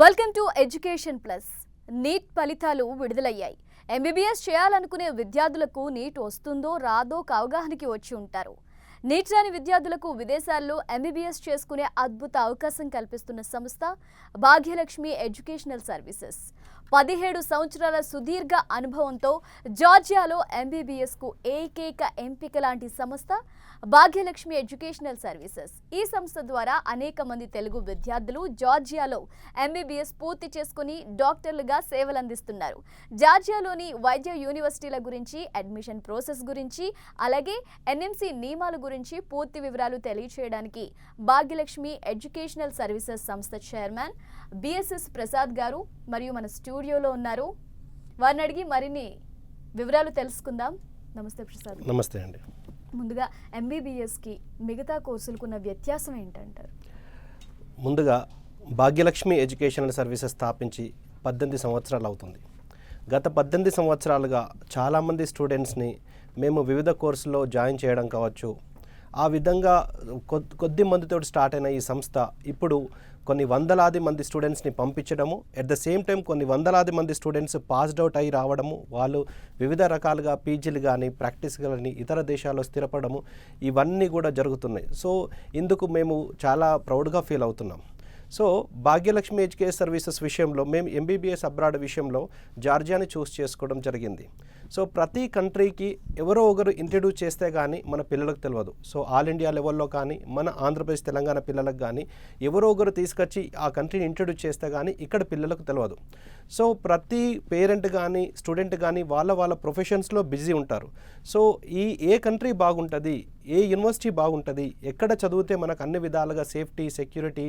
Welcome to education plus. NEET ఫలితాలు విడుదలయ్యాయి. MBBS చేయాలనుకునే విద్యార్థులకు నీట్ వస్తుందో రాదో అవగాహనకి వచ్చి ఉంటారు. నీట్ రాని విద్యార్థులకు విదేశాల్లో ఎంబీబీఎస్ చేసుకునే అద్భుత అవకాశం కల్పిస్తున్న సంస్థ భాగ్యలక్ష్మి ఎడ్యుకేషనల్ సర్వీసెస్. 17 సంవత్సరాల సుదీర్ఘ అనుభవంతో జార్జియాలో ఎంబీబీఎస్కు ఏకైక ఎంపిక లాంటి సంస్థ భాగ్యలక్ష్మి ఎడ్యుకేషనల్ సర్వీసెస్. ఈ సంస్థ ద్వారా అనేక మంది తెలుగు విద్యార్థులు జార్జియాలో ఎంబీబీఎస్ పూర్తి చేసుకుని డాక్టర్లుగా సేవలందిస్తున్నారు. జార్జియాలోని వైద్య యూనివర్సిటీల గురించి, అడ్మిషన్ ప్రాసెస్ గురించి, అలాగే ఎన్ఎంసీ నియమాల గురించి పూర్తి వివరాలు తెలియజేయడానికి భాగ్యలక్ష్మి ఎడ్యుకేషనల్ సర్వీసెస్ సంస్థ చైర్మన్ బిఎస్ఎస్ ప్రసాద్ గారు మరియు మన స్టూడియోలో ఉన్నారు. వారిని అడిగి మరిన్ని వివరాలు తెలుసుకుందాం. నమస్తే ప్రసాద్. నమస్తే అండి. ముందుగా ఎంబీబీఎస్కి మిగతా కోర్సులకున్న వ్యత్యాసం ఏంటంటారు? ముందుగా భాగ్యలక్ష్మి ఎడ్యుకేషనల్ సర్వీసెస్ స్థాపించి 18 సంవత్సరాలు అవుతుంది. గత 18 సంవత్సరాలుగా చాలామంది స్టూడెంట్స్ని మేము వివిధ కోర్సుల్లో జాయిన్ చేయడం కావచ్చు, ఆ విధంగా కొద్ది మందితో స్టార్ట్ అయిన ఈ సంస్థ ఇప్పుడు కొన్ని వందలాది మంది స్టూడెంట్స్ని పంపించడము, ఎట్ ద సేమ్ టైం కొన్ని వందలాది మంది స్టూడెంట్స్ పాస్డ్ అవుట్ అయ్యి రావడము, వాళ్ళు వివిధ రకాలుగా పీజీలు కానీ ప్రాక్టీస్ కానీ ఇతర దేశాల్లో స్థిరపడము, ఇవన్నీ కూడా జరుగుతున్నాయి. సో ఇందుకు మేము చాలా ప్రౌడ్గా ఫీల్ అవుతున్నాం. సో భాగ్యలక్ష్మి ఎడ్యుకేషన్ సర్వీసెస్ విషయంలో మేము ఎంబీబీఎస్ అబ్రాడ్ విషయంలో జార్జియాని చూస్ చేసుకోవడం జరిగింది. సో ప్రతి కంట్రీకి ఎవరో ఒకరు ఇంట్రడ్యూస్ చేస్తే కానీ మన పిల్లలకు తెలియదు. సో ఆల్ ఇండియా లెవెల్లో కానీ మన ఆంధ్రప్రదేశ్ తెలంగాణ పిల్లలకు కానీ ఎవరో ఒకరు తీసుకొచ్చి ఆ కంట్రీని ఇంట్రడ్యూస్ చేస్తే కానీ ఇక్కడ పిల్లలకు తెలియదు. సో ప్రతి పేరెంట్ కానీ స్టూడెంట్ కానీ వాళ్ళ ప్రొఫెషన్స్లో బిజీ ఉంటారు. సో ఏ కంట్రీ బాగుంటుంది, ఏ యూనివర్సిటీ బాగుంటుంది, ఎక్కడ చదివితే మనకు అన్ని విధాలుగా సేఫ్టీ, సెక్యూరిటీ,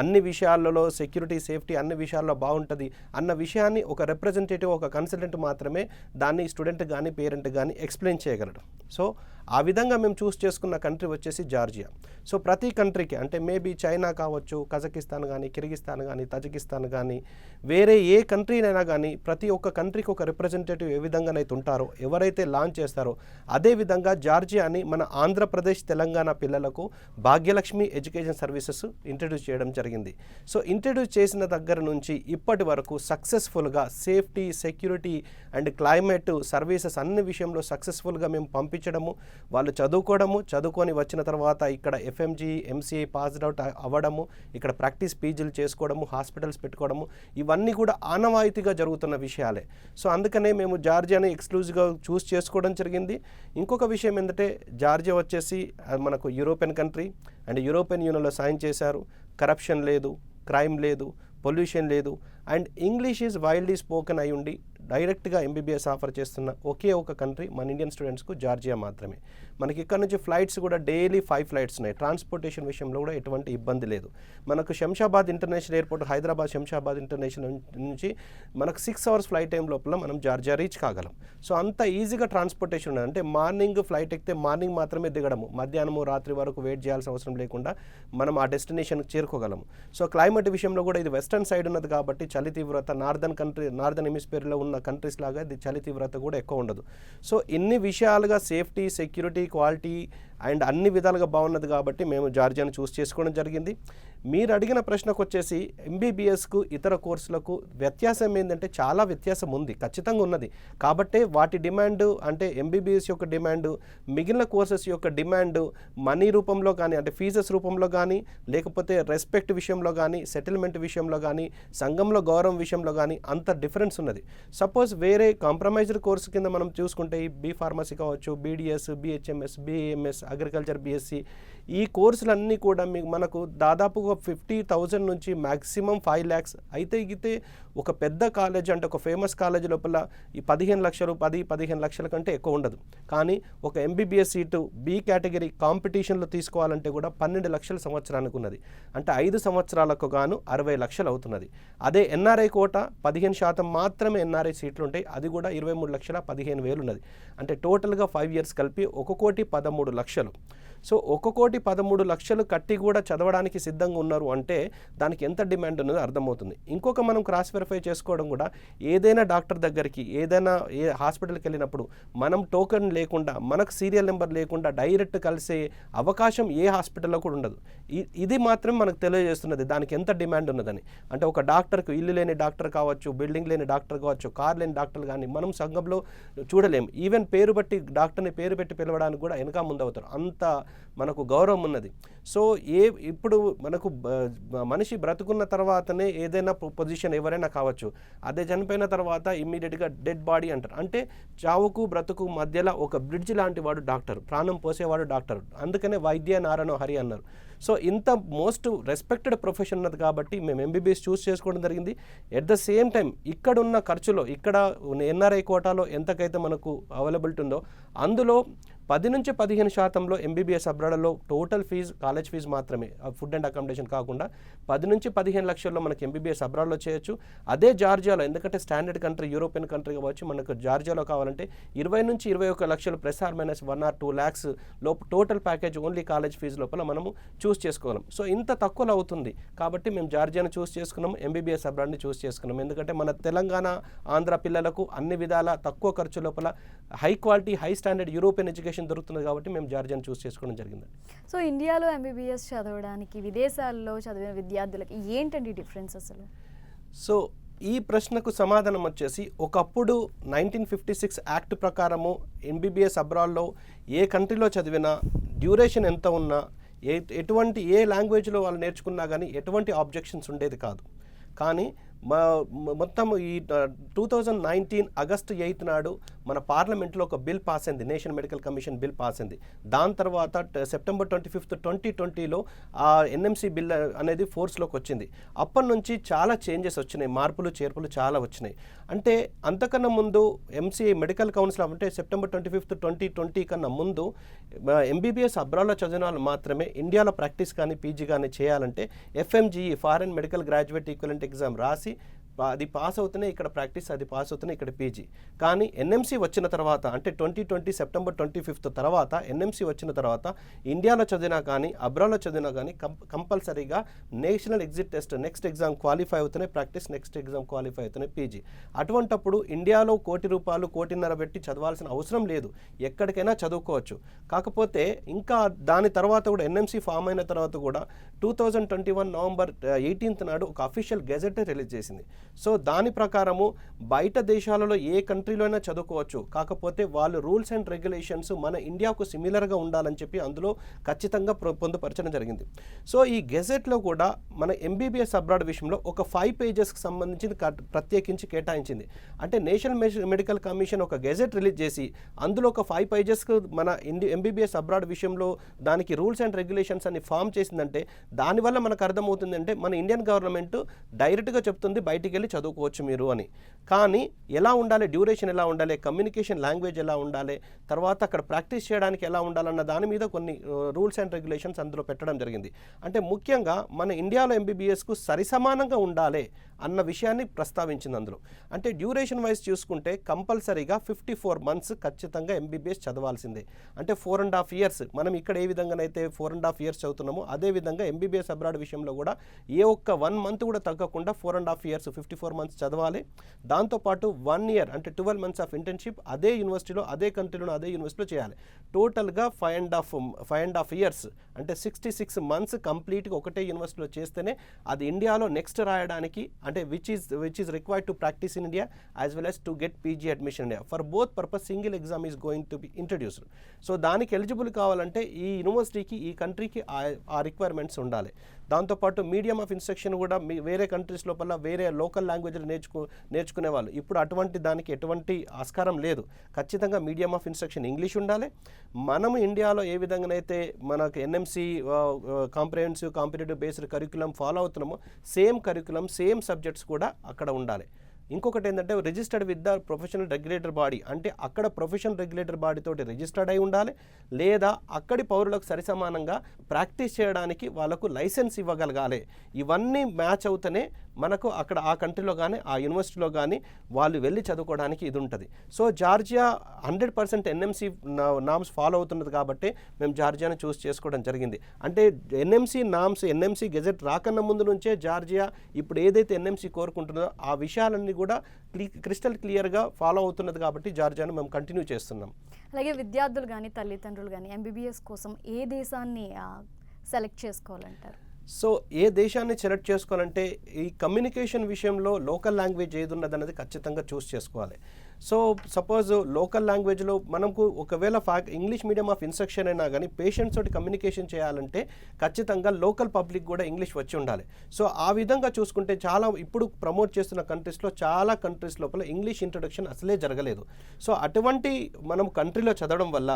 అన్ని విషయాలలో సెక్యూరిటీ, సేఫ్టీ అన్ని విషయాల్లో బాగుంటుంది అన్న విషయాన్ని ఒక రిప్రజెంటేటివ్, ఒక కన్సల్టెంట్ మాత్రమే దాన్ని స్టూడెంట్ కానీ పేరెంట్ కానీ ఎక్స్ప్లెయిన్ చేయగలడు. సో ఆ విధంగా మేము చూస్ చేసుకున్న కంట్రీ వచ్చేసి జార్జియా. సో ప్రతి కంట్రీకి అంటే మేబీ చైనా కావచ్చు, కజకిస్తాన్ కానీ, కిర్గిస్తాన్ కానీ, తజికిస్తాన్ కానీ, వేరే ఏ కంట్రీనైనా కానీ ప్రతి ఒక్క కంట్రీకి ఒక రిప్రజెంటేటివ్ ఏ విధంగానైతే ఉంటారో, ఎవరైతే లాంచ్ చేస్తారో అదే విధంగా జార్జియాని మన ఆంధ్రప్రదేశ్ తెలంగాణ పిల్లలకు భాగ్యలక్ష్మి ఎడ్యుకేషన్ సర్వీసెస్ ఇంట్రడ్యూస్ చేయడం జరిగింది. సో ఇంట్రడ్యూస్ చేసిన దగ్గర నుంచి ఇప్పటి వరకు సక్సెస్ఫుల్గా safety, security and climate services అన్ని విషయంలో సక్సెస్ఫుల్గా మేము పంపించడము, వాళ్ళు చదువుకొని వచ్చిన తర్వాత ఇక్కడ ఎఫ్ఎంజీ, ఎంసీఏ పాస్డ్ అవుట్ అవ్వడము, ఇక్కడ ప్రాక్టీస్ పీజీలు చేసుకోవడము, హాస్పిటల్స్ పెట్టుకోవడము, ఇవన్నీ కూడా ఆనవాయితీగా జరుగుతున్న విషయాలే. సో అందుకనే మేము జార్జియాని ఎక్స్క్లూజివ్గా చూస్ చేసుకోవడం జరిగింది. ఇంకొక విషయం ఏంటంటే జార్జియా వచ్చేసి మనకు యూరోపియన్ కంట్రీ అండ్ యూరోపియన్ యూనియన్లో సైన్ చేశారు. కరప్షన్ లేదు, క్రైమ్ లేదు, పొల్యూషన్ లేదు and English is wildly spoken అయి ఉండి డైరెక్ట్గా ఎంబీబీఎస్ ఆఫర్ చేస్తున్న ఒకే ఒక కంట్రీ మన ఇండియన్ స్టూడెంట్స్కు జార్జియా మాత్రమే. మనకి ఇక్కడ నుంచి ఫ్లైట్స్ కూడా డైలీ 5 ఫ్లైట్స్ ఉన్నాయి. ట్రాన్స్పోర్టేషన్ విషయంలో కూడా ఎటువంటి ఇబ్బంది లేదు. మనకు Shamshabad international airport, Hyderabad Shamshabad international నుంచి మనకు 6 అవర్స్ ఫ్లైట్ టైం లోపల మనం జార్జియా రీచ్ కాగలం. సో అంత ఈజీగా ట్రాన్స్పోర్టేషన్ ఉన్నది. అంటే మార్నింగ్ ఫ్లైట్ ఎక్కితే మార్నింగ్ మాత్రమే దిగడము, మధ్యాహ్నము రాత్రి వరకు వెయిట్ చేయాల్సిన అవసరం లేకుండా మనం ఆ డెస్టినేషన్కి చేరుకోగలము. సో క్లైమేట్ విషయంలో కూడా ఇది వెస్టర్న్ సైడ్ ఉన్నది కాబట్టి చలి తీవ్రత నార్దర్న్ హెమిస్ఫియర్లో ఉన్న కంట్రీస్ లాగా ఇది చలి తీవ్రత కూడా ఎక్కువ ఉండదు. సో ఇన్ని విషయాలుగా సేఫ్టీ, సెక్యూరిటీ, క్వాలిటీ అండ్ అన్ని విధాలుగా బాగున్నది కాబట్టి మేము జార్జియాను చూస్ చేసుకోవడం జరిగింది. మీరు అడిగిన ప్రశ్నకు వచ్చేసి ఎంబీబీఎస్కు ఇతర కోర్సులకు వ్యత్యాసం ఏంటంటే చాలా వ్యత్యాసం ఉంది, ఖచ్చితంగా ఉన్నది. కాబట్టే వాటి డిమాండ్ అంటే ఎంబీబీఎస్ యొక్క డిమాండ్ మిగిలిన కోర్సెస్ యొక్క డిమాండ్ మనీ రూపంలో కానీ, అంటే ఫీజెస్ రూపంలో కానీ, లేకపోతే రెస్పెక్ట్ విషయంలో కానీ, సెటిల్మెంట్ విషయంలో కానీ, సంఘంలో గౌరవం విషయంలో కానీ అంత డిఫరెన్స్ ఉన్నది. సపోజ్ వేరే కాంప్రమైజ్డ్ కోర్సు కింద మనం చూసుకుంటే ఈ బీ ఫార్మసీ కావచ్చు, BDS, BHMS, BAMS, agriculture, BSc, ఈ కోర్సులన్నీ కూడా మనకు దాదాపుగా 50,000 నుంచి మ్యాక్సిమం 5 lakhs అయితే ఒక పెద్ద కాలేజ్ అంటే ఒక ఫేమస్ కాలేజ్ లోపల ఈ 15 లక్షలు 10-15 లక్షల కంటే ఎక్కువ ఉండదు. కానీ ఒక ఎంబీబీఎస్ సీటు బీ కేటగిరీ కాంపిటీషన్లో తీసుకోవాలంటే కూడా 12 లక్షల సంవత్సరానికి ఉన్నది. అంటే 5 సంవత్సరాలకు గాను 60 లక్షలు అవుతున్నది. అదే ఎన్ఆర్ఐ కోట 15% మాత్రమే ఎన్ఆర్ఐ సీట్లు ఉంటాయి, అది కూడా 23,15,000 ఉన్నది. అంటే టోటల్గా 5 years కలిపి 1,13,13,00,000. సో 1,13,00,000 కట్టి కూడా చదవడానికి సిద్ధంగా ఉన్నారు అంటే దానికి ఎంత డిమాండ్ ఉన్నదో అర్థమవుతుంది. ఇంకొక మనం క్రాస్ వెరిఫై చేసుకోవడం కూడా, ఏదైనా డాక్టర్ దగ్గరికి ఏదైనా హాస్పిటల్కి వెళ్ళినప్పుడు మనం టోకెన్ లేకుండా, మనకు సీరియల్ నెంబర్ లేకుండా డైరెక్ట్ కలిసే అవకాశం ఏ హాస్పిటల్లో కూడా ఉండదు. ఇది మాత్రం మనకు తెలియజేస్తున్నది దానికి ఎంత డిమాండ్ ఉన్నదని. అంటే ఒక డాక్టర్కు ఇల్లు లేని డాక్టర్ కావచ్చు, బిల్డింగ్ లేని డాక్టర్ కావచ్చు, కార్ లేని డాక్టర్ కానీ మనం సంఘంలో చూడలేం. ఈవెన్ పేరు బట్టి డాక్టర్ని పేరు పెట్టి పిలవడానికి కూడా వెనక ముందు అవుతారు, అంత మనకు గౌరవం ఉన్నది. సో ఇప్పుడు మనకు మనిషి బ్రతుకున్న తర్వాతనే ఏదైనా పొజిషన్ ఎవరైనా కావచ్చు, అదే చనిపోయిన తర్వాత ఇమ్మీడియట్గా డెడ్ బాడీ అంటారు. అంటే చావుకు బ్రతుకు మధ్యలో ఒక బ్రిడ్జ్ లాంటి వాడు డాక్టర్, ప్రాణం పోసేవాడు డాక్టర్. అందుకనే వైద్య నారాయణ హరి అన్నారు. సో ఇంత మోస్ట్ రెస్పెక్టెడ్ ప్రొఫెషన్ ఉన్నది కాబట్టి మేము ఎంబీబీఎస్ చూస్ చేసుకోవడం జరిగింది. ఎట్ ద సేమ్ టైం ఇక్కడ ఉన్న ఖర్చులో, ఇక్కడ ఎన్ఆర్ఐ కోటాలో ఎంతకైతే మనకు అవైలబిలిటీ ఉందో అందులో 10-15% ఎంబీబీఎస్ అబ్రాడ్లో టోటల్ ఫీజు, కాలేజ్ ఫీజు మాత్రమే, ఫుడ్ అండ్ అకామిడేషన్ కాకుండా 10-15 లక్షల్లో మనకి ఎంబీబీఎస్ అబ్రాడ్లో చేయొచ్చు. అదే జార్జియాలో, ఎందుకంటే స్టాండర్డ్ కంట్రీ, యూరోపియన్ కంట్రీ కావచ్చు, మనకు జార్జియాలో కావాలంటే 20-21 లక్షలు plus or minus 1 or 2 lakhs లోపు total package only college fees లోపల మనము చూస్ చేసుకోగలం. సో ఇంత తక్కువలో అవుతుంది కాబట్టి మేము జార్జియాను చూస్ చేసుకున్నాం, ఎంబీబీఎస్ అబ్రాడ్ని చూస్ చేసుకున్నాం. ఎందుకంటే మన తెలంగాణ, ఆంధ్ర పిల్లలకు అన్ని విధాల తక్కువ ఖర్చు లోపల high quality, high standard European education దొరుకుతుంది కాబట్టి మేము జార్జియాను చూస్ చేసుకోవడం జరిగింది. సో ఇండియాలో ఎంబీబీఎస్ చదవడానికి విదేశాల్లో చదివిన విద్యార్థులకి ఏంటండి డిఫరెన్స్ అసలు? సో ఈ ప్రశ్నకు సమాధానం వచ్చేసి, ఒకప్పుడు 1956 యాక్ట్ ప్రకారము ఎంబీబీఎస్ అబ్రాడ్లో ఏ కంట్రీలో చదివినా డ్యూరేషన్ ఎంత ఉన్నా, ఎటువంటి ఏ లాంగ్వేజ్లో వాళ్ళు నేర్చుకున్నా కానీ ఎటువంటి ఆబ్జెక్షన్స్ ఉండేది కాదు. కానీ మొత్తం ఈ 2019 August 8 నాడు మన పార్లమెంట్లో ఒక బిల్ పాస్ అయింది, national medical commission bill pass అయింది. దాని తర్వాత September 25, 2020లో ఆ ఎన్ఎంసీ బిల్ అనేది ఫోర్స్లోకి వచ్చింది. అప్పటి నుంచి చాలా చేంజెస్ వచ్చినాయి, మార్పులు చేర్పులు చాలా వచ్చినాయి. అంటే అంతకన్నా ముందు ఎంసీఐ మెడికల్ కౌన్సిల్ అంటే September 25, 2020 కన్నా ముందు ఎంబీబీఎస్ అబ్రాడ్లో చదివిన వాళ్ళు మాత్రమే ఇండియాలో ప్రాక్టీస్ కానీ పీజీ కానీ చేయాలంటే FMGE, foreign medical graduate equivalent exam రాసి అది పాస్ అవుతూనే ఇక్కడ ప్రాక్టీస్, అది పాస్ అవుతూనే ఇక్కడ పీజీ. కానీ ఎన్ఎంసీ వచ్చిన తర్వాత, అంటే 2020 September 25 తర్వాత ఎన్ఎంసీ వచ్చిన తర్వాత ఇండియాలో చదివినా కానీ అబ్రాడ్లో చదివినా కానీ కంపల్సరీగా national exit test, next exam qualify అవుతూనే ప్రాక్టీస్, నెక్స్ట్ ఎగ్జామ్ క్వాలిఫై అవుతూనే పీజీ. అటువంటప్పుడు ఇండియాలో ₹1 కోటి, 1.5 కోటి పెట్టి చదవాల్సిన అవసరం లేదు, ఎక్కడికైనా చదువుకోవచ్చు. కాకపోతే ఇంకా దాని తర్వాత కూడా ఎన్ఎంసీ ఫామ్ అయిన తర్వాత కూడా 2021 November 18 నాడు ఒక అఫీషియల్ గెజెట్ రిలీజ్ చేసింది. సో దాని ప్రకారము బయట దేశాలలో ఏ కంట్రీలో అయినా చదువుకోవచ్చు, కాకపోతే వాళ్ళు రూల్స్ అండ్ రెగ్యులేషన్స్ మన ఇండియాకు సిమిలర్గా ఉండాలని చెప్పి అందులో ఖచ్చితంగా పొందుపరచడం జరిగింది. సో ఈ గెజెట్లో కూడా మన ఎంబీబీఎస్ అబ్రాడ్ విషయంలో ఒక 5 pagesకి సంబంధించి ప్రత్యేకించి కేటాయించింది. అంటే నేషనల్ మెడికల్ కమిషన్ ఒక గెజెట్ రిలీజ్ చేసి అందులో ఒక 5 pagesకు మన ఎంబీబీఎస్ అబ్రాడ్ విషయంలో దానికి రూల్స్ అండ్ రెగ్యులేషన్స్ అని ఫామ్ చేసిందంటే దానివల్ల మనకు అర్థమవుతుందంటే మన ఇండియన్ గవర్నమెంట్ డైరెక్ట్గా చెప్తుంది బయటికి వెళ్ళి చదువుకోవచ్చు మీరు అని. కానీ ఎలా ఉండాలి, డ్యూరేషన్ ఎలా ఉండాలి, కమ్యూనికేషన్ లాంగ్వేజ్ ఎలా ఉండాలి, తర్వాత అక్కడ ప్రాక్టీస్ చేయడానికి ఎలా ఉండాలన్న దాని మీద కొన్ని రూల్స్ అండ్ రెగ్యులేషన్స్ అందులో పెట్టడం జరిగింది. అంటే ముఖ్యంగా మన ఇండియాలో ఎంబీబీఎస్కు సరిసమానంగా ఉండాలి అన్న విషయాన్ని ప్రస్తావించింది అందులో. అంటే డ్యూరేషన్ వైజ్ చూసుకుంటే కంపల్సరీగా 54 months ఖచ్చితంగా ఎంబీబీఎస్ చదవాల్సిందే. అంటే 4.5 years, మనం ఇక్కడ ఏ విధంగానైతే 4.5 years చదువుతున్నామో అదేవిధంగా ఎంబీబీఎస్ అబ్రాడ్ విషయంలో కూడా ఏ ఒక్క 1 month కూడా తగ్గకుండా 4.5 years 54 months చదవాలి. దాంతోపాటు 1 year అంటే 12 months ఆఫ్ ఇంటర్న్షిప్ అదే యూనివర్సిటీలో, అదే కంట్రీలో, అదే యూనివర్సిటీలో చేయాలి. టోటల్గా 5.5 years అంటే 66 months కంప్లీట్గా ఒకటే యూనివర్సిటీలో చేస్తేనే అది ఇండియాలో నెక్స్ట్ రాయడానికి, అంటే which is required to practice in India as well as to get PG admission India. For both purpose single exam is going to be introduced. So దానికి ఎలిజిబుల్ కావాలంటే ఈ యూనివర్సిటీకి, ఈ కంట్రీకి ఆ రిక్వైర్మెంట్స్ ఉండాలి. దాంతోపాటు మీడియం ఆఫ్ ఇన్స్ట్రక్షన్ కూడా వేరే కంట్రీస్ లోపల వేరే లోకల్ లాంగ్వేజ్లు నేర్చుకునే వాళ్ళు. ఇప్పుడు అటువంటి దానికి ఎటువంటి ఆస్కారం లేదు. ఖచ్చితంగా మీడియం ఆఫ్ ఇన్స్ట్రక్షన్ ఇంగ్లీష్ ఉండాలి. మనము ఇండియాలో ఏ విధంగానైతే మనకు NMC comprehensive competitive based curriculum follow అవుతున్నామో సేమ్ కరికులం, సేమ్ సబ్జెక్ట్స్ కూడా అక్కడ ఉండాలి. ఇంకొకటి ఏంటంటే registered with the professional regulator body, అంటే అక్కడ ప్రొఫెషనల్ రెగ్యులేటర్ బాడీ తోటి రిజిస్టర్డ్ అయి ఉండాలి, లేదా అక్కడి పౌరులకు సరిసమానంగా ప్రాక్టీస్ చేయడానికి వాళ్ళకు లైసెన్స్ ఇవ్వగలగాలి. ఇవన్నీ మ్యాచ్ అవుతూనే మనకు అక్కడ ఆ కంట్రీలో కానీ ఆ యూనివర్సిటీలో కానీ వాళ్ళు వెళ్ళి చదువుకోవడానికి ఇది ఉంటుంది. So Georgia 100% NMC norms follow అవుతున్నది కాబట్టి మేము జార్జియాను చూస్ చేసుకోవడం జరిగింది. అంటే ఎన్ఎంసీ నామ్స్, ఎన్ఎంసీ గెజెట్ రాకన్నా ముందు నుంచే జార్జియా ఇప్పుడు ఏదైతే ఎన్ఎంసీ కోరుకుంటుందో ఆ విషయాలన్నీ కూడా క్రిస్టల్ క్లియర్గా ఫాలో అవుతున్నది కాబట్టి జార్జియాను మేము కంటిన్యూ చేస్తున్నాం. అలాగే విద్యార్థులు కానీ తల్లిదండ్రులు కానీ ఎంబీబీఎస్ కోసం ఏ దేశాన్ని సెలెక్ట్ చేసుకోవాలంటారు? సో ఏ దేశాన్ని సెలెక్ట్ చేసుకోవాలంటే ఈ కమ్యూనికేషన్ విషయంలో లోకల్ లాంగ్వేజ్ ఏది ఉన్నదన్నది ఖచ్చితంగా చూస్ చేసుకోవాలి. సో సపోజ్ లోకల్ లాంగ్వేజ్లో మనకు ఒకవేళ ఇంగ్లీష్ మీడియం ఆఫ్ ఇన్స్ట్రక్షన్ అయినా కానీ పేషెంట్స్ తోటి కమ్యూనికేషన్ చేయాలంటే ఖచ్చితంగా లోకల్ పబ్లిక్ కూడా ఇంగ్లీష్ వచ్చి ఉండాలి. సో ఆ విధంగా చూసుకుంటే చాలా ఇప్పుడు ప్రమోట్ చేస్తున్న కంట్రీస్లో చాలా కంట్రీస్ లోపల ఇంగ్లీష్ ఇంట్రొడక్షన్ అసలే జరగలేదు. సో అటువంటి మనం కంట్రీలో చదవడం వల్ల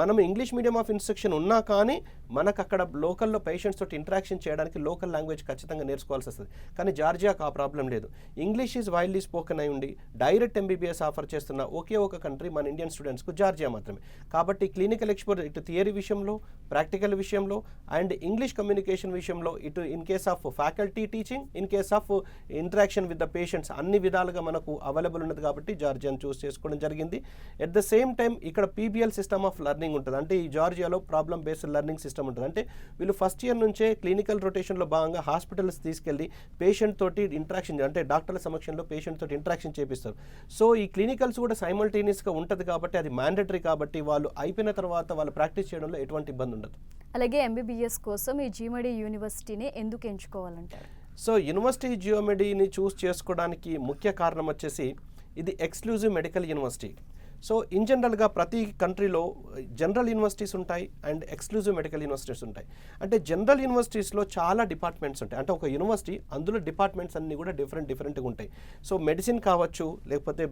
మనం ఇంగ్లీష్ మీడియం ఆఫ్ ఇన్స్ట్రక్షన్ ఉన్నా కానీ మనకు అక్కడ లోకల్లో పేషెంట్స్ తోటి ఇంటరాక్షన్ చేయడానికి లోకల్ లాంగ్వేజ్ ఖచ్చితంగా నేర్చుకోవాల్సి వస్తుంది. కానీ జార్జియాకు ఆ ప్రాబ్లం లేదు. ఇంగ్లీష్ ఈజ్ వైడ్లీ స్పోకెన్ అయి ఉండి డైరెక్ట్ ఎంబీబీఎస్ ఆఫర్ చేస్తున్న ఒకే ఒక కంట్రీ మన ఇండియన్ స్టూడెంట్స్కు జార్జియా మాత్రమే. కాబట్టి క్లినికల్ ఎక్స్పోజర్ ఇటు థియరీ విషయంలో, ప్రాక్టికల్ విషయంలో అండ్ ఇంగ్లీష్ కమ్యూనికేషన్ విషయంలో, ఇటు in case of faculty teaching, in case of interaction with the patients అన్ని విధాలుగా మనకు అవైలబుల్ ఉన్నది కాబట్టి జార్జియాను చూస్ చేసుకోవడం జరిగింది. ఎట్ ద సేమ్ టైం ఇక్కడ పీబీఎల్ సిస్టమ్ ఆఫ్ లెర్నింగ్ ఉంటుంది. అంటే ఈ జార్జియాలో ప్రాబ్లమ్ బేస్డ్ లెర్నింగ్ సిస్టమ్ ఉంటుంది. అంటే వీళ్ళు ఫస్ట్ ఇయర్ నుంచే క్లినికల్ రొటేషన్లో భాగంగా హాస్పిటల్స్ తీసుకెళ్ళి పేషెంట్ తోటి ఇంటరాక్షన్, అంటే డాక్టర్ల సమక్షంలో పేషెంట్ తోటి ఇంటరాక్షన్ చేపిస్తారు. సో ఈ క్లినికల్స్ కూడా సైమల్టేనియస్గా ఉంటుంది కాబట్టి అది మ్యాండేటరీ కాబట్టి వాళ్ళు అయిపోయిన తర్వాత వాళ్ళు ప్రాక్టీస్ చేయడంలో ఎటువంటి ఇబ్బంది ఉండదు. అలాగే ఎంబీబీఎస్ కోసం ఈ జిమెడి యూనివర్సిటీని ఎందుకు ఎంచుకోవాలంటారు? సో యూనివర్సిటీ జిమెడిని చూస్ చేసుకోవడానికి ముఖ్య కారణం వచ్చేసి ఇది exclusive medical university. So in జనరల్గా ప్రతి కంట్రీలో జనరల్ యూనివర్సిటీస్ ఉంటాయి అండ్ ఎక్స్క్లూజివ్ మెడికల్ యూనివర్సిటీస్ ఉంటాయి. అంటే జనరల్ యూనివర్సిటీస్లో చాలా డిపార్ట్మెంట్స్ ఉంటాయి. అంటే ఒక యూనివర్సిటీ అందులో డిపార్ట్మెంట్స్ అన్నీ కూడా డిఫరెంట్గా ఉంటాయి. సో మెడిసిన్ కావచ్చు, లేకపోతే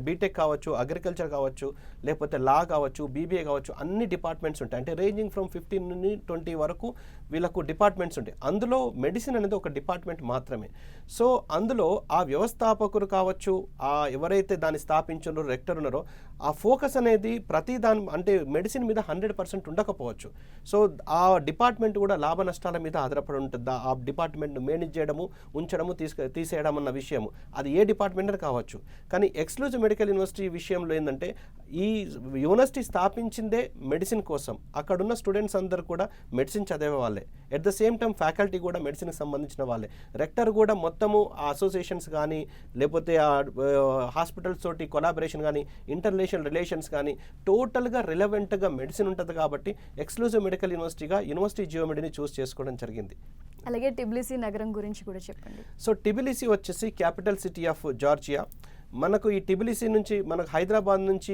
బీటెక్ కావచ్చు, అగ్రికల్చర్ కావచ్చు, లేకపోతే లా కావచ్చు, బీబీఏ కావచ్చు, అన్ని డిపార్ట్మెంట్స్ ఉంటాయి. అంటే రేంజింగ్ ఫ్రమ్ 15 నుండి 20 వరకు వీళ్ళకు డిపార్ట్మెంట్స్ ఉంటాయి. అందులో మెడిసిన్ అనేది ఒక డిపార్ట్మెంట్ మాత్రమే. సో అందులో ఆ వ్యవస్థాపకులు కావచ్చు, ఆ ఎవరైతే దాన్ని స్థాపించారో రెక్టర్ ఉన్నారో ఆ ఫోకస్ అనేది ప్రతి దాని అంటే మెడిసిన్ మీద 100% ఉండకపోవచ్చు. సో ఆ డిపార్ట్మెంట్ కూడా లాభ నష్టాల మీద ఆధారపడి ఉంటుంది. ఆ డిపార్ట్మెంట్ మేనేజ్ చేయడము, ఉంచడము, తీసేయడం అన్న విషయము అది ఏ డిపార్ట్మెంట్ కావచ్చు. కానీ ఎక్స్క్లూజివ్ మెడికల్ యూనివర్సిటీ విషయంలో ఏంటంటే ఈ యూనివర్సిటీ స్థాపించిందే మెడిసిన్ కోసం. అక్కడున్న స్టూడెంట్స్ అందరూ కూడా మెడిసిన్ చదివే వాళ్ళే. At the same time faculty కూడా మెడిసిన్కి సంబంధించిన వాళ్ళే. రెక్టర్ కూడా మొత్తము ఆ అసోసియేషన్స్ కానీ లేకపోతే ఆ హాస్పిటల్స్ తోటి కొలాబరేషన్ కానీ ఇంటర్నేషనల్ రిలేషన్స్ కానీ టోటల్గా రిలవెంట్గా మెడిసిన్ ఉంటుంది కాబట్టి ఎక్స్క్లూజివ్ మెడికల్ యూనివర్సిటీగా యూనివర్సిటీ జిమెడిని చూస్ చేసుకోవడం జరిగింది. అలాగే టిబిలిసి నగరం గురించి కూడా చెప్పండి. సో టిబిలిసి వచ్చేసి క్యాపిటల్ సిటీ ఆఫ్ జార్జియా. మనకు ఈ టిబిలిసి నుంచి మనకు హైదరాబాద్ నుంచి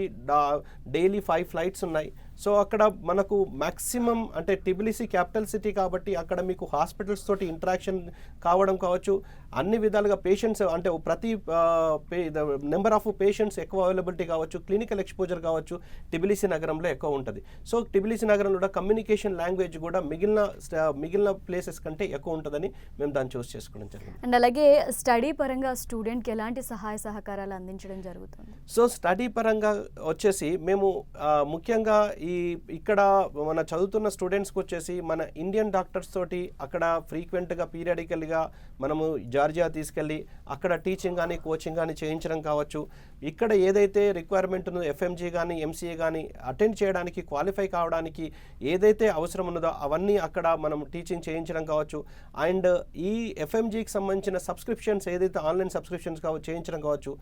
డైలీ 5 ఫ్లైట్స్ ఉన్నాయి. సో అక్కడ మనకు మ్యాక్సిమం అంటే టిబిలిసి క్యాపిటల్ సిటీ కాబట్టి అక్కడ మీకు హాస్పిటల్స్ తోటి ఇంటరాక్షన్ కావడం కావచ్చు, అన్ని విధాలుగా పేషెంట్స్ అంటే ప్రతి నెంబర్ ఆఫ్ పేషెంట్స్ ఎక్కువ అవైలబిలిటీ కావచ్చు, క్లినికల్ ఎక్స్పోజర్ కావచ్చు టిబిలిసి నగరంలో ఎక్కువ ఉంటుంది. సో టిబిలిసి నగరంలో కూడా కమ్యూనికేషన్ లాంగ్వేజ్ కూడా మిగిలిన ప్లేసెస్ కంటే ఎక్కువ ఉంటుందని మేము దాన్ని చూస్ చేసుకోవడం జరిగింది. అండ్ అలాగే స్టడీ పరంగా స్టూడెంట్కి ఎలాంటి సహాయ సహకారాలు అందించడం జరుగుతుంది? సో స్టడీ పరంగా వచ్చేసి మేము ముఖ్యంగా ఇక్కడ మన చదువుతున్న స్టూడెంట్స్కి వచ్చేసి మన ఇండియన్ డాక్టర్స్ తోటి అక్కడ ఫ్రీక్వెంట్గా పీరియాడికల్గా మనము జార్జియా తీసుకెళ్ళి అక్కడ టీచింగ్ కానీ కోచింగ్ కానీ చేయించడం కావచ్చు. ఇక్కడ ఏదైతే రిక్వైర్మెంట్ ఉందో ఎఫ్ఎంజీ కానీ ఎంసీఏ కానీ అటెండ్ చేయడానికి క్వాలిఫై కావడానికి ఏదైతే అవసరం ఉన్నదో అవన్నీ అక్కడ మనం టీచింగ్ చేయించడం కావచ్చు. అండ్ ఈ ఎఫ్ఎంజీకి సంబంధించిన సబ్స్క్రిప్షన్స్ ఏదైతే ఆన్లైన్ సబ్స్క్రిప్షన్స్ చేయించడం కావచ్చు.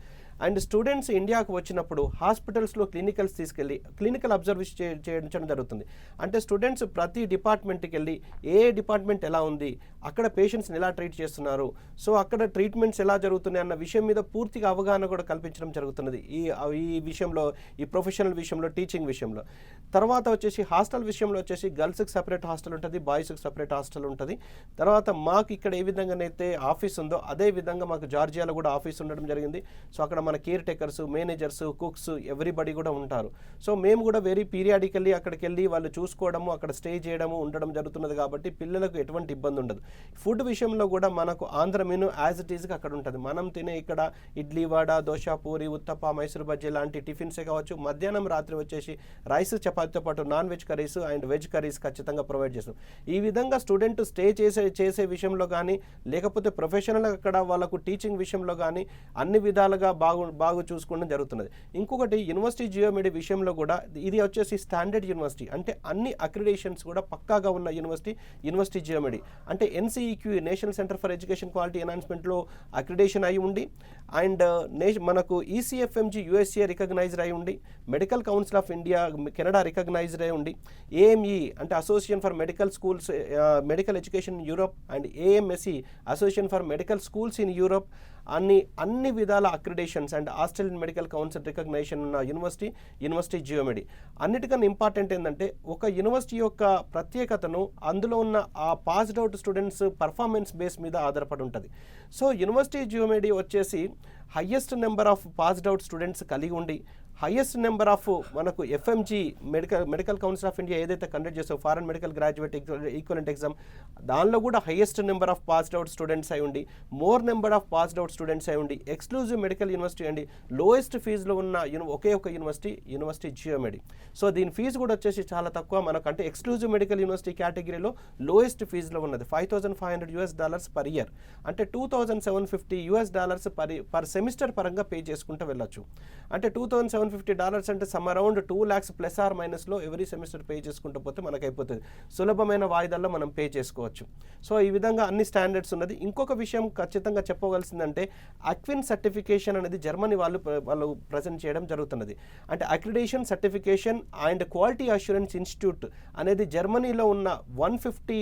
అండ్ స్టూడెంట్స్ ఇండియాకు వచ్చినప్పుడు హాస్పిటల్స్లో క్లినికల్స్ తీసుకెళ్ళి క్లినికల్ అబ్జర్వేషన్ చేయించడం జరుగుతుంది. అంటే స్టూడెంట్స్ ప్రతి డిపార్ట్మెంట్కి వెళ్ళి ఏ డిపార్ట్మెంట్ ఎలా ఉంది, అక్కడ పేషెంట్స్ని ఎలా ట్రీట్ చేస్తున్నారు, సో అక్కడ ట్రీట్మెంట్స్ ఎలా జరుగుతున్నాయి అన్న విషయం మీద పూర్తిగా అవగాహన కూడా కల్పించడం జరుగుతున్నది ఈ విషయంలో, ఈ ప్రొఫెషనల్ విషయంలో, టీచింగ్ విషయంలో. తర్వాత వచ్చేసి హాస్టల్ విషయంలో వచ్చేసి గర్ల్స్కి సపరేట్ హాస్టల్ ఉంటుంది, బాయ్స్కి సపరేట్ హాస్టల్ ఉంటుంది. తర్వాత మాకు ఇక్కడ ఏ విధంగానైతే ఆఫీస్ ఉందో అదే విధంగా మాకు జార్జియాలో కూడా ఆఫీస్ ఉండడం జరిగింది. సో అక్కడ మన caretakers, managers, cooks everybody కూడా ఉంటారు. సో మేము కూడా వెరీ పీరియాడికల్లీ అక్కడికి వెళ్ళి వాళ్ళు చూసుకోవడము, అక్కడ స్టే చేయడము ఉండడం జరుగుతున్నది కాబట్టి పిల్లలకు ఎటువంటి ఇబ్బంది ఉండదు. ఫుడ్ విషయంలో కూడా మనకు ఆంధ్ర మెనూ యాజ్ ఇట్ ఈస్గా అక్కడ ఉంటుంది. మనం తినే ఇక్కడ ఇడ్లీ, వడ, దోశ, పూరి, ఉత్తప్ప, మైసూర్ బజ్జీ లాంటి టిఫిన్సే కావచ్చు. మధ్యాహ్నం రాత్రి వచ్చేసి రైస్, చపాతీతో పాటు non veg curries and veg curries ఖచ్చితంగా ప్రొవైడ్ చేస్తాం. ఈ విధంగా స్టూడెంట్ స్టే చేసే విషయంలో కానీ, లేకపోతే ప్రొఫెషనల్ అక్కడ వాళ్ళకు టీచింగ్ విషయంలో కానీ అన్ని విధాలుగా బాగా చూసుకోవడం జరుగుతున్నది. ఇంకొకటి యూనివర్సిటీ జియోమెడి విషయంలో కూడా ఇది వచ్చేసి స్టాండర్డ్ యూనివర్సిటీ, అంటే అన్ని అక్రిడేషన్స్ కూడా పక్కాగా ఉన్న యూనివర్సిటీ జియోమెడి. అంటే NCEQ national centre for education quality ఎన్హాన్స్మెంట్లో అక్రిడేషన్ అయి ఉండి, అండ్ మనకు ECFMG USA రికగ్నైజ్డ్ అయి ఉండి, medical council of India Canada recognised అయి ఉండి, AME అంటే association for medical schools medical education in Europe and AMSE association for medical schools in Europe అన్ని విధాల accreditations and Australian medical council recognition ఉన్న university Geomedi. అన్నిటికన్నా important ఏంటంటే ఒక university యొక్క ప్రత్యేకతను అందులో ఉన్న ఆ passed out students performance base మీద ఆధారపడి ఉంటుంది. సో యూనివర్సిటీ జియోమెడి వచ్చేసి highest number of passed out students కలిగి ఉండి, హైయెస్ట్ నెంబర్ ఆఫ్ మనకు FMG medical council of India ఏదైతే కండక్ట్ చేస్తారో foreign medical graduate equivalent exam, దానిలో కూడా highest number of passed out students అయి ఉండి, more number of passed out students అయి ఉండి, ఎక్స్క్లూజివ్ మెడికల్ యూనివర్సిటీ అండి, లోయెస్ట్ ఫీజులో ఉన్న ఒకే ఒక యూనివర్సిటీ జియోమెడి. సో దీని ఫీజు కూడా వచ్చేసి చాలా తక్కువ మనకు, అంటే ఎక్స్క్లూజివ్ మెడికల్ యూనివర్సిటీ కేటగిరీలో లోయెస్ట్ ఫీజులో ఉన్నది $5,500 పర్ ఇయర్, అంటే $2,750 పర్ సెమిస్టర్ పరంగా పే చేసుకుంటూ వెళ్ళొచ్చు. అంటే $2,750 అంటే some around 2 lakhs plus or మైనస్లో ఎవరీ సెమిస్టర్ పే చేసుకుంటూ పోతే మనకు అయిపోతుంది. సులభమైన వాయిదాల్లో మనం పే చేసుకోవచ్చు. సో ఈ విధంగా అన్ని స్టాండర్డ్స్ ఉన్నది. ఇంకొక విషయం ఖచ్చితంగా చెప్పవలసిందంటే అక్విన్ సర్టిఫికేషన్ అనేది జర్మనీ వాళ్ళు ప్రజెంట్ చేయడం జరుగుతున్నది. అంటే accreditation certification and quality assurance institute అనేది జర్మనీలో ఉన్న 150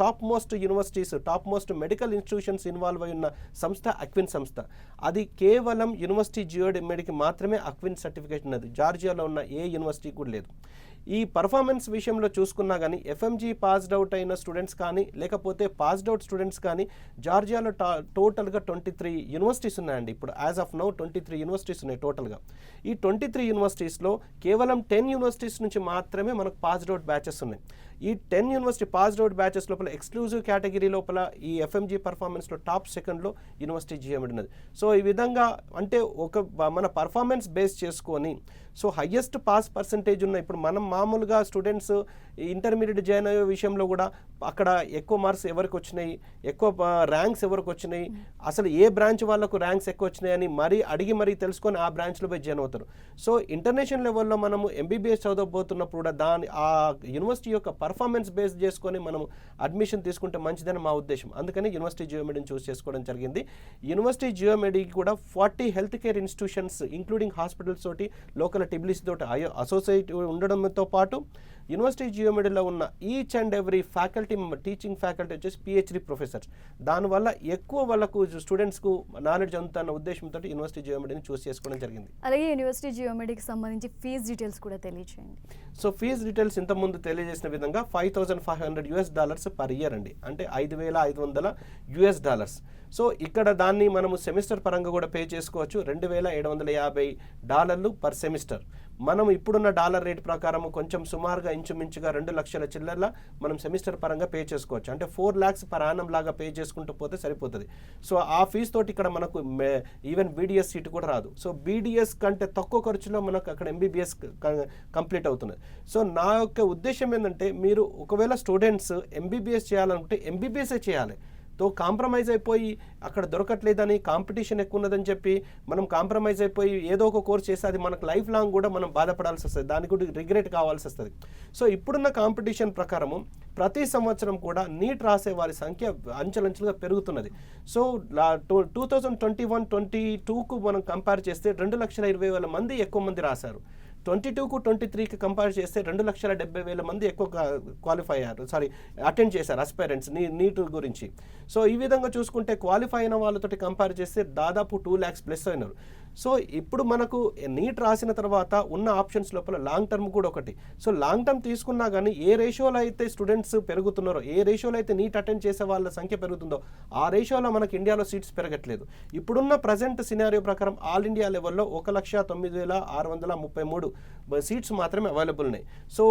top most universities, top most medical institutions involve అయి ఉన్న సంస్థ అక్విన్ సంస్థ. అది కేవలం యూనివర్సిటీ జియోమెడికి మాత్రమే అక్విన్ సర్టిఫికేషన్ ఉన్నది. జార్జియాలో ఉన్న ఏ యూనివర్సిటీ కూడా లేదు. ఈ పర్ఫార్మెన్స్ విషయంలో చూసుకున్నా కానీ FMG పాస్డ్ అవుట్ అయిన స్టూడెంట్స్ కానీ, లేకపోతే పాస్డ్ అవుట్ స్టూడెంట్స్ కానీ జార్జియాలో టోటల్గా 23 యూనివర్సిటీస్ ఉన్నాయండి. ఇప్పుడు యాజ్ ఆఫ్ నౌ 23 యూనివర్సిటీస్ ఉన్నాయి టోటల్గా. ఈ 23 యూనివర్సిటీస్లో కేవలం 10 యూనివర్సిటీస్ నుంచి మాత్రమే మనకు పాస్డ్ అవుట్ బ్యాచెస్ ఉన్నాయి. ఈ 10 యూనివర్సిటీ పాస్డ్ అవుట్ బ్యాచెస్ లోపల ఎక్స్క్లూజివ్ కేటగిరీ లోపల ఈ FMG పర్ఫార్మెన్స్లో టాప్ సెకండ్లో యూనివర్సిటీ జియోమెడి ఉన్నది. సో ఈ విధంగా అంటే మన పర్ఫార్మెన్స్ బేస్ చేసుకొని సో హయ్యెస్ట్ పాస్ పర్సంటేజ్ ఉన్న, ఇప్పుడు మనం మామూలుగా స్టూడెంట్స్ ఇంటర్మీడియట్ జాయిన్ అయ్యే విషయంలో కూడా అక్కడ ఎక్కువ మార్క్స్ ఎవరికి వచ్చినాయి, ఎక్కువ ర్యాంక్స్ ఎవరికి వచ్చినాయి, అసలు ఏ బ్రాంచ్ వాళ్ళకు ర్యాంక్స్ ఎక్కువ వచ్చినాయి అని అడిగి తెలుసుకొని ఆ బ్రాంచ్లో పోయి జాయిన్ అవుతారు. సో ఇంటర్నేషనల్ లెవెల్లో మనము MBBS చదవబోతున్నప్పుడు కూడా ఆ యూనివర్సిటీ యొక్క పర్ఫార్మెన్స్ బేస్ చేసుకొని మనం అడ్మిషన్ తీసుకుంటే మంచిదని మా ఉద్దేశం. అందుకని యూనివర్సిటీ జియోమెడిని చూస్ చేసుకోవడం జరిగింది. యూనివర్సిటీ జియోమెడికి కూడా 40 health care institutions including hospitals తోటి, లోకల్ టిబ్లిస్ తోటి అసోసియేట్ ఉండడంతో పాటు యూనివర్సిటీ జియోమెడిలో ఉన్న each and every faculty, teaching faculty వచ్చేసి PhD ప్రొఫెసర్స్. దానివల్ల ఎక్కువ వాళ్ళకు స్టూడెంట్స్కు నాలెడ్జ్ అందుతున్న ఉద్దేశంతో యూనివర్సిటీ జియోమెడిని చూస్ చేసుకోవడం జరిగింది. అలాగే యూనివర్సిటీ జియోమెడికి సంబంధించి ఫీజ్ డీటెయిల్స్ కూడా తెలియజేయండి. సో ఫీజ్ డీటెయిల్స్ ఇంతకుముందు తెలియజేసిన విధంగా $5,500 పర్ ఇయర్ అండి, అంటే $5,500. సో ఇక్కడ దాన్ని మనము సెమిస్టర్ పరంగా కూడా పే చేసుకోవచ్చు. $2,750 పర్ సెమిస్టర్. మనం ఇప్పుడున్న డాలర్ రేట్ ప్రకారం కొంచెం సుమారుగా ఇంచుమించుగా 2 లక్షల చిల్లర్ల మనం సెమిస్టర్ పరంగా పే చేసుకోవచ్చు. అంటే 4 lakhs per annum లాగా పే చేసుకుంటూ పోతే సరిపోతుంది. సో ఆ ఫీజు తోటి ఇక్కడ మనకు ఈవెన్ BDS సీట్ కూడా రాదు. సో BDS కంటే తక్కువ ఖర్చులో మనకు అక్కడ MBBS కంప్లీట్ అవుతుంది. సో నా యొక్క ఉద్దేశం ఏంటంటే, మీరు ఒకవేళ స్టూడెంట్స్ MBBS చేయాలనుకుంటే MBBS చేయాలి. తో కాంప్రమైజ్ అయిపోయి అక్కడ దొరకట్లేదని, కాంపిటీషన్ ఎక్కువ ఉన్నదని చెప్పి మనం కాంప్రమైజ్ అయిపోయి ఏదో ఒక కోర్స్ చేస్తే అది మనకు లైఫ్ లాంగ్ కూడా మనం బాధపడాల్సి వస్తుంది, దానికి కూడా రిగ్రెట్ కావాల్సి వస్తుంది. సో ఇప్పుడున్న కాంపిటీషన్ ప్రకారము ప్రతి సంవత్సరం కూడా నీట్ రాసే వారి సంఖ్య అంచెలంచెలుగా పెరుగుతున్నది. సో 2021-22కు మనం కంపేర్ చేస్తే 2,20,000 మంది ఎక్కువ మంది రాశారు. 22కు 23కి కంపేర్ చేస్తే 2,70,000 మంది ఎక్కువ క్వాలిఫై అయ్యారు, అటెండ్ చేశారు అస్పైరెంట్స్ నీట్ గురించి. సో ఈ విధంగా చూసుకుంటే క్వాలిఫై అయిన వాళ్ళతోటి కంపేర్ చేస్తే దాదాపు 2 lakhs ప్లస్ అయినారు. సో ఇప్పుడు మనకు నీట్ రాసిన తర్వాత ఉన్న ఆప్షన్స్ లోపల లాంగ్ టర్మ్ కూడా ఒకటి. సో లాంగ్ టర్మ్ తీసుకున్నా కానీ ఏ రేషియోలో అయితే స్టూడెంట్స్ పెరుగుతున్నారో, ఏ రేషియోలో అయితే నీట్ అటెండ్ చేసే వాళ్ళ సంఖ్య పెరుగుతుందో ఆ రేషియోలో మనకి ఇండియాలో సీట్స్ పెరగట్లేదు. ఇప్పుడున్న ప్రజెంట్ సినారియో ప్రకారం ఆల్ ఇండియా లెవెల్లో 1,09,633 సీట్స్ మాత్రమే అవైలబుల్ ఉన్నాయి. సో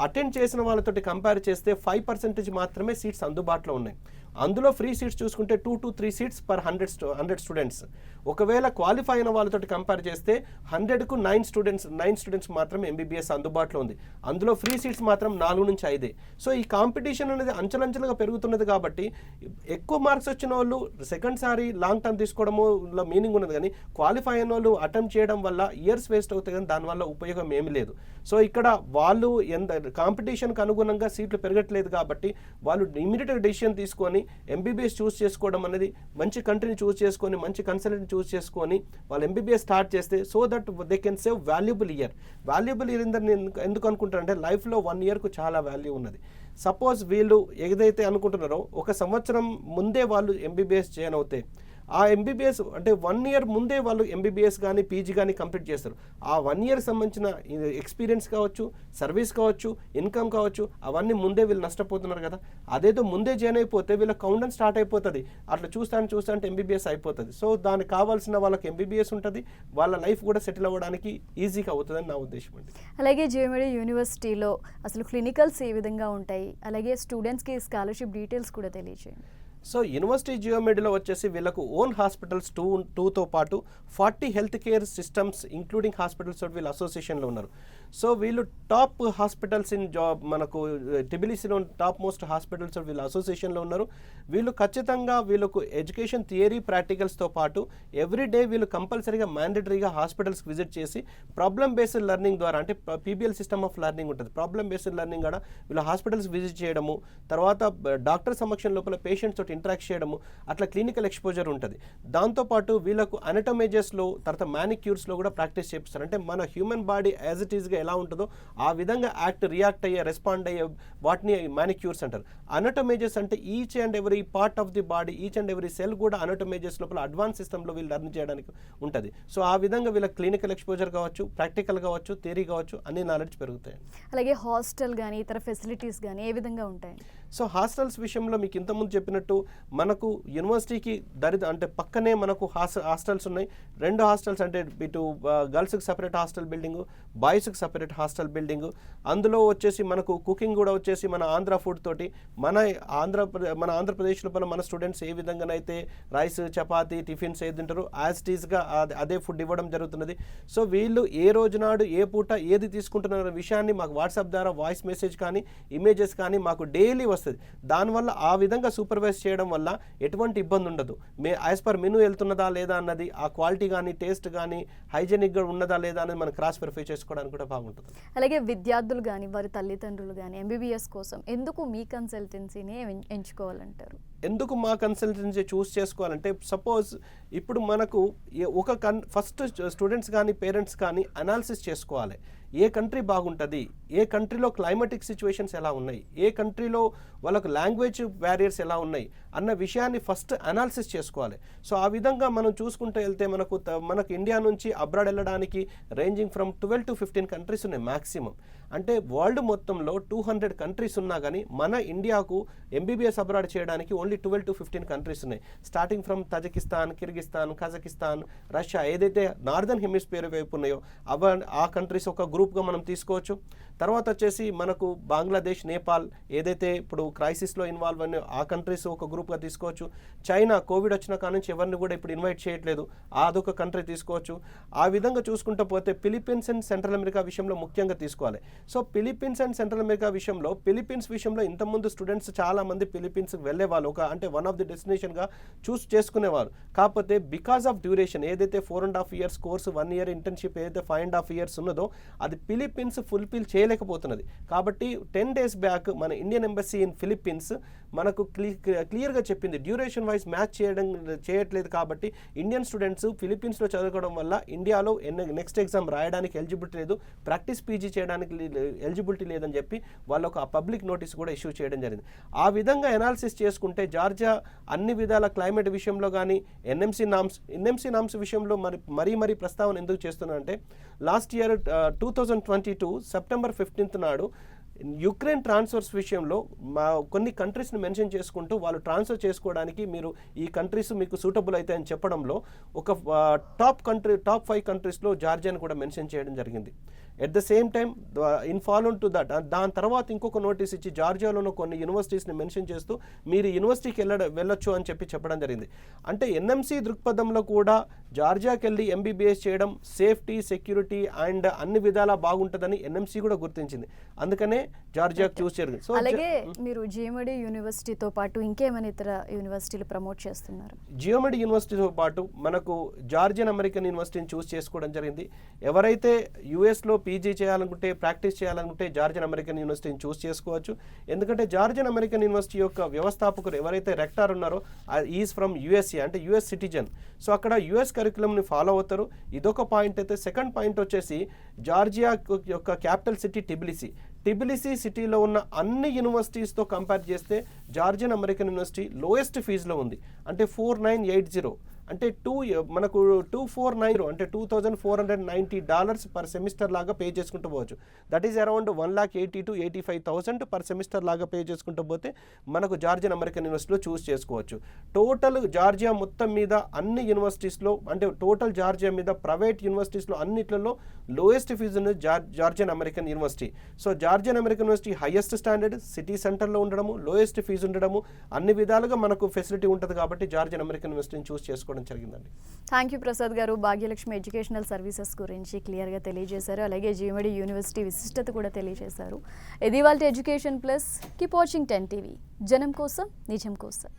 అటెండ్ చేసిన వాళ్ళతోటి కంపేర్ చేస్తే 5% మాత్రమే సీట్స్ అందుబాటులో ఉన్నాయి. అందులో ఫ్రీ సీట్స్ చూసుకుంటే 2 to 3 సీట్స్ పర్ 100 స్టూడెంట్స్. ఒకవేళ క్వాలిఫై అయిన వాళ్ళతో కంపేర్ చేస్తే 100కు 9 స్టూడెంట్స్ మాత్రమే ఎంబీబీఎస్ అందుబాటులో ఉంది. అందులో ఫ్రీ సీట్స్ మాత్రం 4 నుంచి 5. సో ఈ కాంపిటీషన్ అనేది అంచెలంచెలుగా పెరుగుతున్నది కాబట్టి ఎక్కువ మార్క్స్ వచ్చిన వాళ్ళు సెకండ్ సారి లాంగ్ టర్మ్ తీసుకోవడము మీనింగ్ ఉన్నది, కానీ క్వాలిఫై అయిన వాళ్ళు అటెంప్ట్ చేయడం వల్ల ఇయర్స్ వేస్ట్ అవుతాయి, కానీ దానివల్ల ఉపయోగం ఏమీ లేదు. సో ఇక్కడ వాళ్ళు కాంపిటీషన్కి అనుగుణంగా సీట్లు పెరగట్లేదు కాబట్టి వాళ్ళు ఇమీడియట్గా డెసిషన్ తీసుకొని ఎంబీబీఎస్ చూస్ చేసుకోవడం అనేది, మంచి కంట్రీని చూస్ చేసుకొని మంచి కన్సల్టెంట్ చూస్ చేసుకొని వాళ్ళు ఎంబీబీఎస్ స్టార్ట్ చేస్తే so that they can save valuable year. నేను ఎందుకు అనుకుంటానంటే లైఫ్లో 1 ఇయర్కు చాలా వాల్యూ ఉన్నది. సపోజ్ వీళ్ళు ఏదైతే అనుకుంటున్నారో 1 సంవత్సరం ముందే వాళ్ళు ఎంబీబీఎస్ చేయన్ అవుతాయి, ఆ ఎంబీబీఎస్ అంటే 1 ఇయర్ ముందే వాళ్ళు ఎంబీబీఎస్ కానీ పీజీ కానీ కంప్లీట్ చేస్తారు. ఆ 1 ఇయర్ సంబంధించిన ఎక్స్పీరియన్స్ కావచ్చు, సర్వీస్ కావచ్చు, ఇన్కమ్ కావచ్చు, అవన్నీ ముందే వీళ్ళు నష్టపోతున్నారు కదా. అదేదో ముందే జాయిన్ అయిపోతే వీళ్ళ కౌంటర్ స్టార్ట్ అయిపోతుంది. అట్లా చూస్తాంటే ఎంబీబీఎస్ అయిపోతుంది. సో దానికి కావాల్సిన వాళ్ళకి ఎంబీబీఎస్ ఉంటుంది, వాళ్ళ లైఫ్ కూడా సెటిల్ అవ్వడానికి ఈజీగా అవుతుందని నా ఉద్దేశం అండి. అలాగే జేఎంఐడి యూనివర్సిటీలో అసలు క్లినికల్స్ ఏ విధంగా ఉంటాయి, అలాగే స్టూడెంట్స్కి స్కాలర్షిప్ డీటెయిల్స్ కూడా తెలియజేయండి. సో యూనివర్సిటీ జియోమెడ్లో వచ్చేసి వీళ్ళకు ఓన్ హాస్పిటల్స్ 2తో పాటు 40 health care systems including hospitals తోటి వీళ్ళు అసోసియేషన్లో ఉన్నారు. సో వీళ్ళు టాప్ హాస్పిటల్స్ ఇన్ మనకు టిబిలిసిలో టాప్ మోస్ట్ హాస్పిటల్స్ వీళ్ళు అసోసియేషన్లో ఉన్నారు. వీళ్ళు ఖచ్చితంగా వీళ్ళకు ఎడ్యుకేషన్ థియరీ ప్రాక్టికల్స్తో పాటు ఎవ్రీడే వీళ్ళు కంపల్సరీగా మ్యాండేటరీగా హాస్పిటల్స్కి విజిట్ చేసి ప్రాబ్లమ్ బేస్డ్ లెర్నింగ్ ద్వారా, అంటే పీబీఎల్ సిస్టమ్ ఆఫ్ లెర్నింగ్ ఉంటుంది, ప్రాబ్లమ్ బేస్డ్ లెర్నింగ్ కూడా వీళ్ళు హాస్పిటల్స్ విజిట్ చేయడము, తర్వాత డాక్టర్ సమక్షం లోపల పేషెంట్స్ తోటి ఇంటరాక్ట్ చేయడము, అట్లా క్లినికల్ ఎక్స్పోజర్ ఉంటుంది. దాంతోపాటు వీళ్ళకు అనటోమేజెస్లో తర్వాత మ్యానిక్యూర్స్లో కూడా ప్రాక్టీస్ చేపిస్తారు. అంటే మన హ్యూమన్ బాడీ యాజ్ ఇట్ ఈస్గా ఎలా ఉంటుందో ఆ విధంగా రియాక్ట్ అయ్యే రెస్పాండ్ అయ్యే వాటిని మ్యానిక్యూర్స్ అంటారు. అనటోమేజెస్ అంటే each and every part of the body, each and every cell కూడా అనటోమేజెస్ లోపల అడ్వాన్స్ సిస్టంలో వీళ్ళు లెర్న్ చేయడానికి ఉంటుంది. సో ఆ విధంగా వీళ్ళ క్లినికల్ ఎక్స్పోజర్ కావచ్చు, ప్రాక్టికల్ కావచ్చు, థియరీ కావచ్చు, అన్ని నాలెడ్జ్ పెరుగుతాయి. అలాగే హాస్టల్ కానీ ఇతర ఫెసిలిటీస్ కానీ ఏ విధంగా ఉంటాయి? సో హాస్టల్స్ విషయంలో మీకు ఇంతకుముందు చెప్పినట్టు మనకు యూనివర్సిటీకి అంటే పక్కనే మనకు హాస్టల్స్ ఉన్నాయి. 2 హాస్టల్స్, అంటే ఇటు గర్ల్స్కి సపరేట్ హాస్టల్ బిల్డింగ్, బాయ్స్కి సపరేట్ హాస్టల్ బిల్డింగ్. అందులో వచ్చేసి మనకు కుకింగ్ కూడా వచ్చేసి మన ఆంధ్ర ఫుడ్ తోటి మన ఆంధ్రప్రదేశ్ లోపల మన స్టూడెంట్స్ ఏ విధంగానైతే రైస్, చపాతీ, టిఫిన్స్ ఏది తింటారో యాజ్ ఇట్ ఈస్గా అదే ఫుడ్ ఇవ్వడం జరుగుతున్నది. సో వీళ్ళు ఏ రోజు నాడు ఏ పూట ఏది తీసుకుంటున్న విషయాన్ని మాకు వాట్సాప్ ద్వారా వాయిస్ మెసేజ్ కానీ ఇమేజెస్ కానీ మాకు డైలీ వస్తుంది. దానివల్ల ఆ విధంగా సూపర్వైజ్ చేయడం వల్ల ఎటువంటి ఇబ్బంది ఉండదు. యాజ్ పర్ మెనూ వెళ్తున్నదా లేదా అన్నది, ఆ క్వాలిటీ కానీ టేస్ట్ కానీ హైజెనిక్గా ఉన్నదా లేదా అనేది మనం క్రాస్ వెరిఫై చేసుకోవడానికి కూడా బాగుంటుంది. అలాగే విద్యార్థులు కానీ వారి తల్లిదండ్రులు కానీ ఎంబీబీఎస్ కోసం ఎందుకు మీ కన్సల్టెన్సీని ఎంచుకోవాలంటారు? ఎందుకు మా కన్సల్టెన్సీ చూస్ చేసుకోవాలంటే, సపోజ్ ఇప్పుడు మనకు ఫస్ట్ స్టూడెంట్స్ కానీ పేరెంట్స్ కానీ అనాలిసిస్ చేసుకోవాలి. ఏ కంట్రీ బాగుంటుంది, ఏ కంట్రీలో క్లైమాటిక్ సిచ్యువేషన్స్ ఎలా ఉన్నాయి, ఏ కంట్రీలో వాళ్ళకు లాంగ్వేజ్ బ్యారియర్స్ ఎలా ఉన్నాయి అన్న విషయాన్ని ఫస్ట్ అనాలిసిస్ చేసుకోవాలి. సో ఆ విధంగా మనం చూసుకుంటూ వెళ్తే మనకు ఇండియా నుంచి అబ్రాడ్ వెళ్ళడానికి రేంజింగ్ ఫ్రమ్ 12 to 15 కంట్రీస్ ఉన్నాయి మ్యాక్సిమం. అంటే వరల్డ్ మొత్తంలో 200 కంట్రీస్ ఉన్నా కానీ మన ఇండియాకు ఎంబీబీఎస్ అబ్రాడ్ చేయడానికి ఓన్లీ 12 to 15 కంట్రీస్ ఉన్నాయి. Starting from Tajikistan, Kyrgyzstan, Kazakhstan, Russia, ఏదైతే నార్దర్న్ హెమిస్ఫియర్ వైపు ఉన్నాయో ఆ కంట్రీస్ ఒక గ్రూప్గా మనం తీసుకోవచ్చు. తర్వాత వచ్చేసి మనకు బంగ్లాదేశ్, నేపాల్ ఏదైతే ఇప్పుడు క్రైసిస్లో ఇన్వాల్వ్ అయినాయో ఆ కంట్రీస్ ఒక గ్రూప్గా తీసుకోవచ్చు. చైనా కోవిడ్ వచ్చిన కాడ నుంచి ఎవరిని కూడా ఇప్పుడు ఇన్వైట్ చేయట్లేదు, అదొక కంట్రీ తీసుకోవచ్చు. ఆ విధంగా చూసుకుంటూ పోతే ఫిలిప్పీన్స్ అండ్ సెంట్రల్ అమెరికా విషయంలో ముఖ్యంగా తీసుకోవాలి. So Philippines and central America Philippines విషయంలో ఇంతకుముందు స్టూడెంట్స్ చాలామంది ఫిలిప్పీన్స్కి వెళ్ళేవాళ్ళు, అంటే వన్ ఆఫ్ ది డెస్టినేషన్గా చూస్ చేసుకునేవారు. కాకపోతే బికాస్ ఆఫ్ డ్యూరేషన్ ఏదైతే 4.5 years కోర్సు, 1 year ఇంటర్న్షిప్ ఏదైతే 5.5 years ఉన్నదో అది ఫిలిప్పీన్స్ ఫుల్ఫిల్ చేయలేకపోతున్నది. కాబట్టి 10 days బ్యాక్ మన ఇండియన్ ఎంబసీ ఇన్ ఫిలిప్పీన్స్ మనకు క్లియర్గా చెప్పింది, డ్యూరేషన్ వైజ్ మ్యాచ్ చేయట్లేదు కాబట్టి ఇండియన్ స్టూడెంట్స్ ఫిలిప్పీన్స్లో చదువుకోవడం వల్ల ఇండియాలో నెక్స్ట్ ఎగ్జామ్ రాయడానికి ఎలిజిబిలిటీ లేదు, ప్రాక్టీస్ పీజీ చేయడానికి ఎలిజిబిలిటీ లేదని చెప్పి వాళ్ళు ఒక పబ్లిక్ నోటీస్ కూడా ఇష్యూ చేయడం జరిగింది. ఆ విధంగా అనాలిసిస్ చేసుకుంటే జార్జియా అన్ని విధాల క్లైమేట్ విషయంలో కానీ ఎన్ఎంసీ నామ్స్ విషయంలో మరీ ప్రస్తావన ఎందుకు చేస్తున్నానంటే, లాస్ట్ ఇయర్ 2022 September 15th నాడు యుక్రెయిన్ ట్రాన్స్ఫర్స్ విషయంలో కొన్ని కంట్రీస్ని మెన్షన్ చేసుకుంటూ వాళ్ళు ట్రాన్స్ఫర్ చేసుకోవడానికి మీరు ఈ కంట్రీస్ మీకు సూటబుల్ అవుతాయని చెప్పడంలో ఒక టాప్ 5 కంట్రీస్లో జార్జియాని కూడా మెన్షన్ చేయడం జరిగింది. At the same time in fallen to that దాని తర్వాత ఇంకొక నోటీస్ ఇచ్చి జార్జియాలోని కొన్ని యూనివర్సిటీస్ని మెన్షన్ చేస్తూ మీరు యూనివర్సిటీకి వెళ్ళొచ్చు అని చెప్పడం జరిగింది. అంటే ఎన్ఎంసీ దృక్పథంలో కూడా జార్జియాకి వెళ్ళి ఎంబీబీఎస్ చేయడం సేఫ్టీ, సెక్యూరిటీ అండ్ అన్ని విధాలా బాగుంటుందని ఎన్ఎంసీ కూడా గుర్తించింది. అందుకనే జార్జియాకి చూస్ చేయరు. సో అలాగే మీరు జిఎండి యూనివర్సిటీతో పాటు ఇంకేమైనా ఇతర యూనివర్సిటీలు ప్రమోట్ చేస్తున్నారు? జిఎండి యూనివర్సిటీతో పాటు మనకు జార్జియన్ అమెరికన్ యూనివర్సిటీని చూస్ చేసుకోవడం జరిగింది. ఎవరైతే యూఎస్లో పీజీ చేయాలనుకుంటే, ప్రాక్టీస్ చేయాలనుకుంటే జార్జియన్ అమెరికన్ యూనివర్సిటీని చూస్ చేసుకోవచ్చు. ఎందుకంటే జార్జియన్ అమెరికన్ యూనివర్సిటీ యొక్క వ్యవస్థాపకులు ఎవరైతే రెక్టార్ ఉన్నారో ఈజ్ ఫ్రమ్ యూఎస్ఏ, అంటే యూఎస్ సిటిజన్. సో అక్కడ యూఎస్ కరికులంని ఫాలో అవుతారు. ఇదొక పాయింట్ అయితే, సెకండ్ పాయింట్ వచ్చేసి జార్జియా యొక్క క్యాపిటల్ సిటీ టిబిలిసీ సిటీలో ఉన్న అన్ని యూనివర్సిటీస్తో కంపేర్ చేస్తే జార్జియన్ అమెరికన్ యూనివర్సిటీ లోయెస్ట్ ఫీజులో ఉంది. అంటే 4980, అంటే మనకు 2490, అంటే $2,490 పర్ సెమిస్టర్ లాగా పే చేసుకుంటూ పోవచ్చు. That is around 1,80,000 to 85,000 per semester లాగా పే చేసుకుంటూ పోతే మనకు జార్జియన్ అమెరికన్ యూనివర్సిటీలో చూస్ చేసుకోవచ్చు. టోటల్ జార్జియా మొత్తం మీద అన్ని యూనివర్సిటీస్లో, అంటే టోటల్ జార్జియా మీద ప్రైవేట్ యూనివర్సిటీస్లో అన్నిట్లలో లోయెస్ట్ ఫీజు ఉన్నది Georgian American university. So Georgian American university highest standard, city సెంటర్లో ఉండడము, లోయెస్ట్ ఫీజు ఉండడము, అన్ని విధాలుగా మనకు ఫెసిలిటీ ఉంటుంది కాబట్టి జార్జియన్ అమెరికన్ యూనివర్సిటీని చూస్ చేసుకోవడం జరిగిందండి. థ్యాంక్ యూ ప్రసాద్ గారు. భాగ్యలక్ష్మి ఎడ్యుకేషనల్ సర్వీసెస్ గురించి క్లియర్గా తెలియజేశారు. అలాగే జిఎండి యూనివర్సిటీ విశిష్టత కూడా తెలియజేశారు. ఇది వాళ్ళ education plus. Keep watching 10 TV. జనం కోసం, నిజం కోసం.